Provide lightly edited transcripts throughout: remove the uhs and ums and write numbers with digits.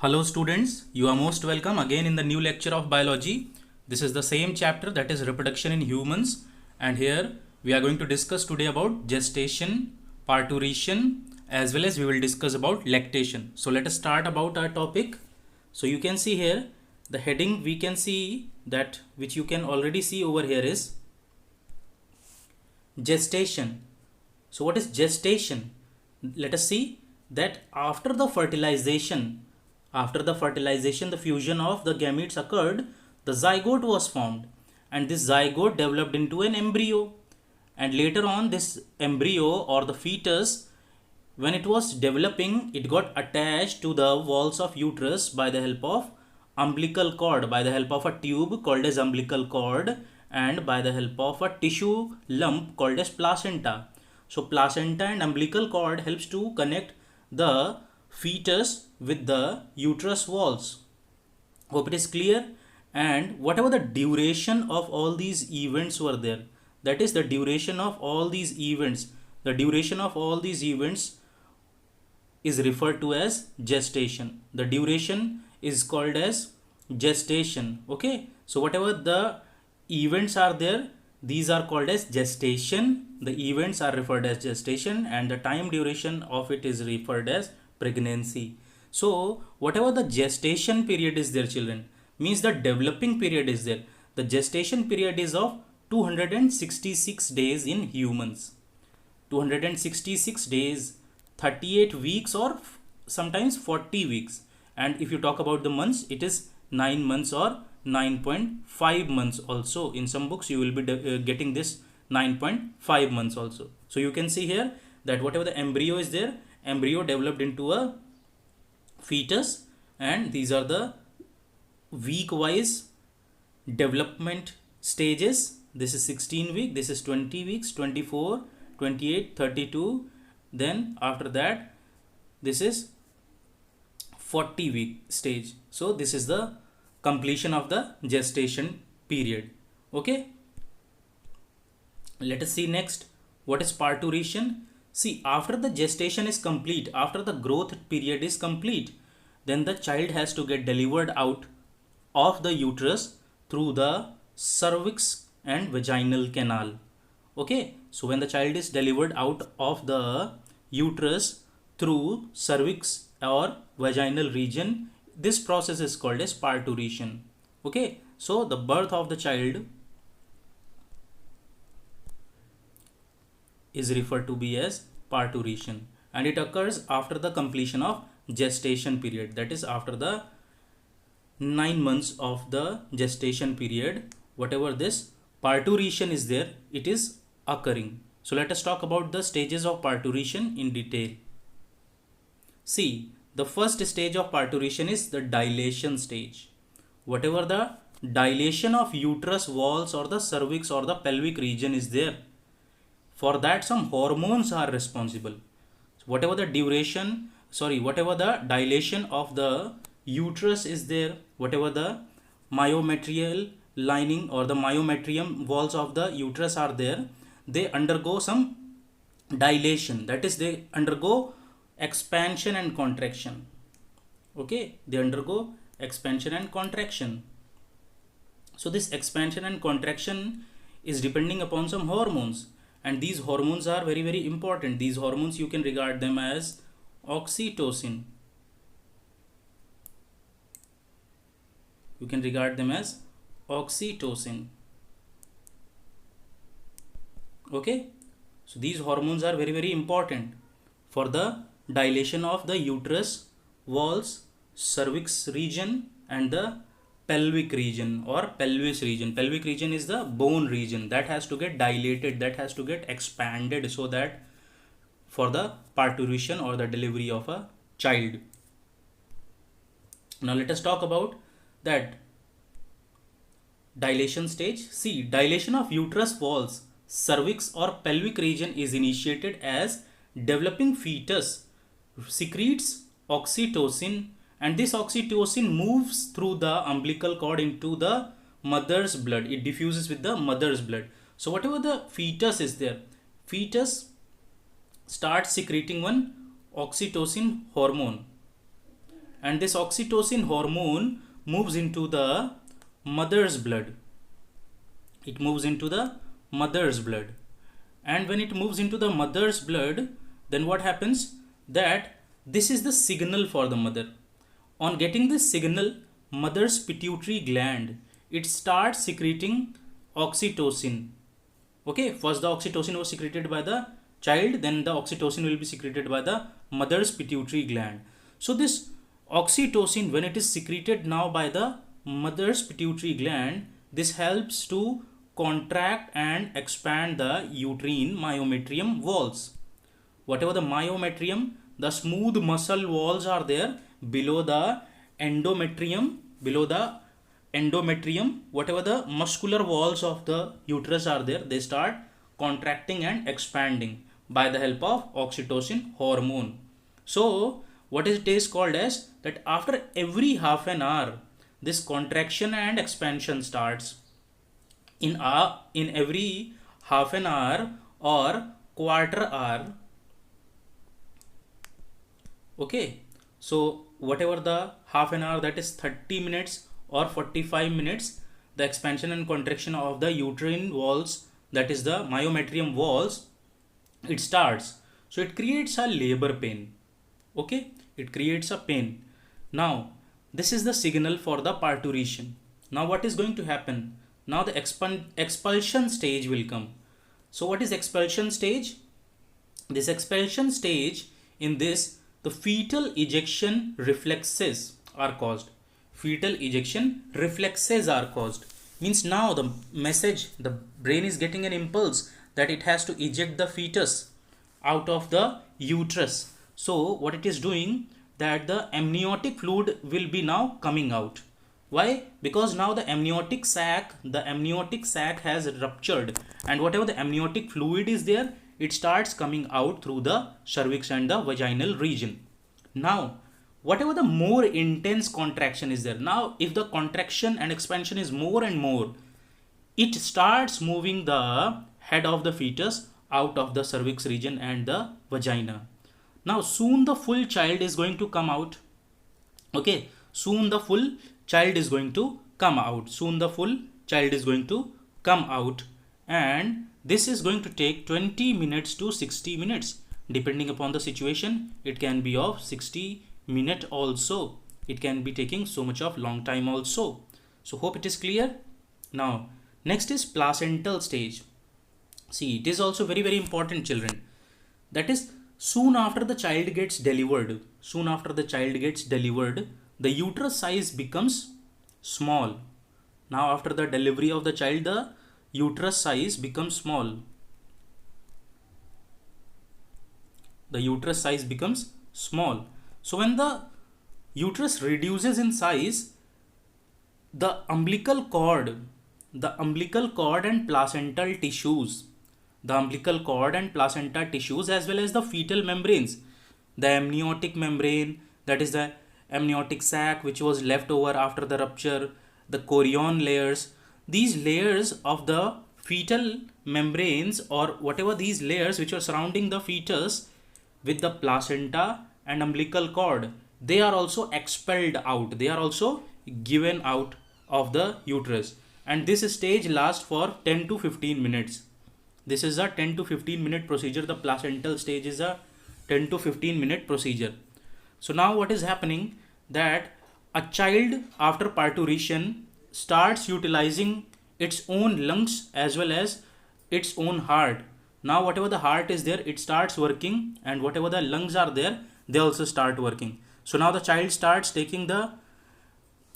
Hello students, you are most welcome again in the new lecture of biology. This is the same chapter, that is reproduction in humans, and here we are going to discuss today about gestation, parturition, as well as we will discuss about lactation. So let us start about our topic. So you can see here the heading, we can see that which you can already see over here is gestation. So what is gestation? Let us see that after the fertilization, the fusion of the gametes occurred, the zygote was formed, and this zygote developed into an embryo. And later on, this embryo or the fetus, when it was developing, it got attached to the walls of uterus by the help of umbilical cord, by the help of a tube called as umbilical cord, and by the help of a tissue lump called as placenta. So placenta and umbilical cord helps to connect the fetus with the uterus walls. Hope it is clear. And whatever the duration of all these events were there, that is the duration of all these events, the duration of all these events is referred to as gestation. The duration is called as gestation. Okay, so whatever the events are there, these are called as gestation. The events are referred as gestation, and the time duration of it is referred as pregnancy. So whatever the gestation period is there, children, means the developing period is there. The gestation period is of 266 days in humans. 266 days, 38 weeks, or sometimes 40 weeks. And if you talk about the months, it is 9 months or 9.5 months also. In some books you will be getting this 9.5 months also. So you can see here that whatever the embryo is there, embryo developed into a fetus, and these are the week wise development stages. This is 16 week, this is 20 weeks, 24, 28, 32. Then after that, this is 40 week stage. So this is the completion of the gestation period. Okay, let us see next what is parturition. See, after the gestation is complete, after the growth period is complete, then the child has to get delivered out of the uterus through the cervix and vaginal canal. Okay, so when the child is delivered out of the uterus through cervix or vaginal region, this process is called as parturition. Okay, so the birth of the child is referred to be as parturition, and it occurs after the completion of gestation period, that is after the 9 months of the gestation period. Whatever this parturition is there, it is occurring. So let us talk about the stages of parturition in detail. See, the first stage of parturition is the dilation stage. Whatever the dilation of uterus walls or the cervix or the pelvic region is there, for that some hormones are responsible. So whatever the dilation of the uterus is there, whatever the myometrial lining or the myometrium walls of the uterus are there, they undergo some dilation, that is they undergo expansion and contraction. Okay, they undergo expansion and contraction. So this expansion and contraction is depending upon some hormones, and these hormones are very, very important. These hormones, you can regard them as oxytocin. You can regard them as oxytocin. Okay, so these hormones are very, very important for the dilation of the uterus walls, cervix region, and the pelvic region or pelvis region. Pelvic region is the bone region that has to get dilated, that has to get expanded, so that for the parturition or the delivery of a child. Now let us talk about that dilation stage. See, dilation of uterus walls, cervix or pelvic region is initiated as developing fetus secretes oxytocin, and this oxytocin moves through the umbilical cord into the mother's blood. It diffuses with the mother's blood. So whatever the fetus is there, fetus starts secreting one oxytocin hormone, and this oxytocin hormone moves into the mother's blood. It moves into the mother's blood, and when it moves into the mother's blood, then what happens, that this is the signal for the mother. On getting this signal, mother's pituitary gland, it starts secreting oxytocin. Okay, first the oxytocin was secreted by the child, then the oxytocin will be secreted by the mother's pituitary gland. So this oxytocin, when it is secreted now by the mother's pituitary gland, this helps to contract and expand the uterine myometrium walls. Whatever the myometrium, the smooth muscle walls are there below the endometrium, whatever the muscular walls of the uterus are there, they start contracting and expanding by the help of oxytocin hormone. So what it is called as that after every half an hour, this contraction and expansion starts. In every half an hour or quarter hour. Okay, so whatever the half an hour, that is 30 minutes or 45 minutes, the expansion and contraction of the uterine walls, that is the myometrium walls, it starts. So it creates a labor pain. Okay, it creates a pain. Now this is the signal for the parturition. Now what is going to happen? Now the expulsion stage will come. So what is expulsion stage? This expulsion stage, in this the fetal ejection reflexes are caused. Fetal ejection reflexes are caused. Means now the message, the brain is getting an impulse that it has to eject the fetus out of the uterus. So what it is doing, that the amniotic fluid will be now coming out. Why? Because now the amniotic sac has ruptured, and whatever the amniotic fluid is there, it starts coming out through the cervix and the vaginal region. Now whatever the more intense contraction is there, now if the contraction and expansion is more and more, it starts moving the head of the fetus out of the cervix region and the vagina. Now soon the full child is going to come out. Okay, soon the full child is going to come out. And this is going to take 20 minutes to 60 minutes. Depending upon the situation, it can be of 60 minutes also. It can be taking so much of long time also. So hope it is clear. Now next is placental stage. See, it is also very important, children. That is, soon after the child gets delivered, the uterus size becomes small. Now after the delivery of the child, the uterus size becomes small. So when the uterus reduces in size, the umbilical cord and placental tissues, as well as the fetal membranes, the amniotic membrane, that is the amniotic sac which was left over after the rupture, the chorion layers, these layers of the fetal membranes, or whatever these layers which are surrounding the fetus with the placenta and umbilical cord, they are also expelled out, they are also given out of the uterus, and this stage lasts for 10 to 15 minutes. This is a 10 to 15 minute procedure. The placental stage is a 10 to 15 minute procedure. So now what is happening, that a child after parturition starts utilizing its own lungs as well as its own heart. Now whatever the heart is there, it starts working, and whatever the lungs are there, they also start working. So now the child starts taking the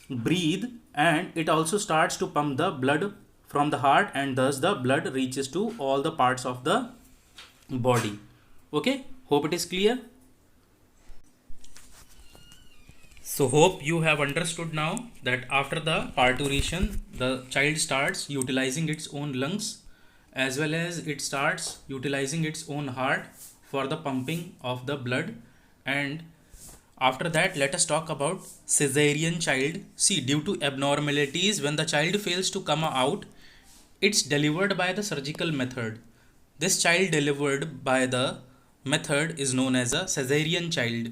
breathe, and it also starts to pump the blood from the heart, and thus the blood reaches to all the parts of the body. Okay, hope it is clear. So hope you have understood now that after the parturition, the child starts utilizing its own lungs as well as it starts utilizing its own heart for the pumping of the blood. And after that, let us talk about cesarean child. See, due to abnormalities, when the child fails to come out, it's delivered by the surgical method. This child delivered by the method is known as a cesarean child.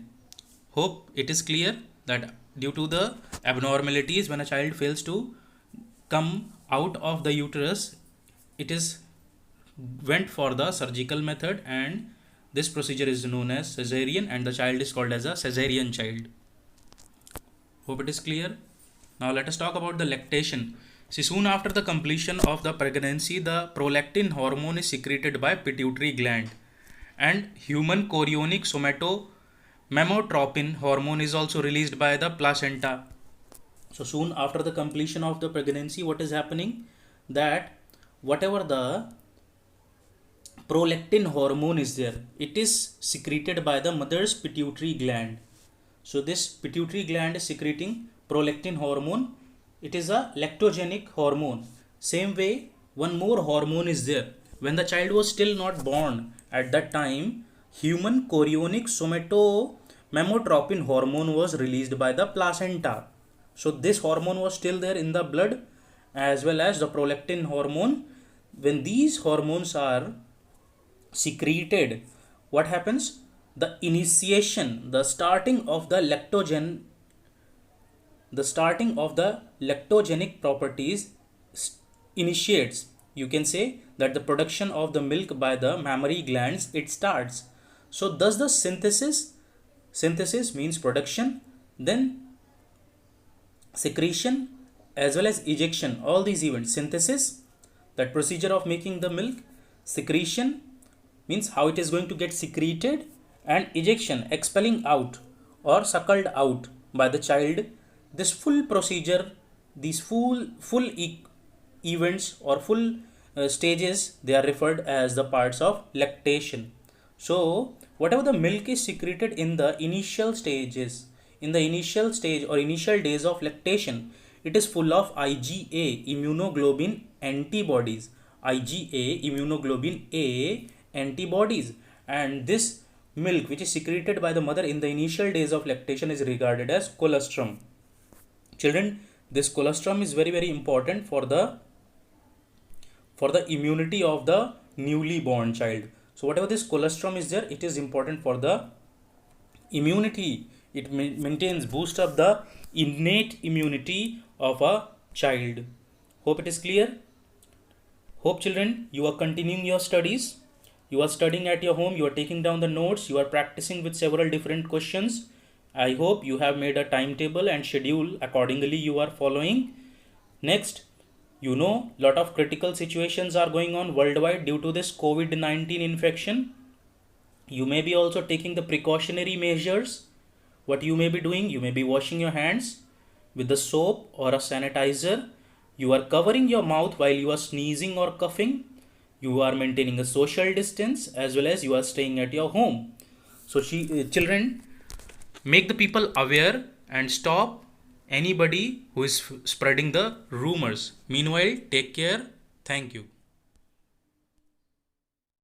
Hope it is clear. that due to the abnormalities, when a child fails to come out of the uterus, it is went for the surgical method, and this procedure is known as cesarean, and the child is called as a cesarean child. Hope it is clear. Now let us talk about the lactation. See, soon after the completion of the pregnancy, the prolactin hormone is secreted by pituitary gland, and human chorionic somatomamotropin hormone is also released by the placenta. So soon after the completion of the pregnancy, what is happening? That whatever the prolactin hormone is there, it is secreted by the mother's pituitary gland. So this pituitary gland is secreting prolactin hormone. It is a lactogenic hormone. Same way, one more hormone is there. When the child was still not born, at that time, human chorionic somatomamotropin hormone was released by the placenta. So this hormone was still there in the blood, as well as the prolactin hormone. When these hormones are secreted, what happens? The initiation, the starting of the lactogenic properties initiates. You can say that the production of the milk by the mammary glands, it starts. So thus the synthesis means production, then secretion, as well as ejection, all these events. Synthesis, that procedure of making the milk; secretion means how it is going to get secreted; and ejection, expelling out or suckled out by the child. This full procedure, these full events or full stages, they are referred as the parts of lactation. So whatever the milk is secreted in the initial stages, in the initial stage or initial days of lactation, it is full of IgA, immunoglobulin antibodies. IgA, immunoglobulin A antibodies, and this milk which is secreted by the mother in the initial days of lactation is regarded as colostrum. Children, this colostrum is very, very important for the immunity of the newly born child. So whatever this colostrum is there, it is important for the immunity. It maintains, boost up the innate immunity of a child. Hope it is clear. Hope children, you are continuing your studies. You are studying at your home, you are taking down the notes, you are practicing with several different questions. I hope you have made a timetable and schedule accordingly you are following. Next, you know, lot of critical situations are going on worldwide due to this COVID-19 infection. You may be also taking the precautionary measures. What you may be doing, you may be washing your hands with the soap or a sanitizer. You are covering your mouth while you are sneezing or coughing. You are maintaining a social distance, as well as you are staying at your home. So children, make the people aware and stop anybody who is spreading the rumors. Meanwhile, take care. Thank you.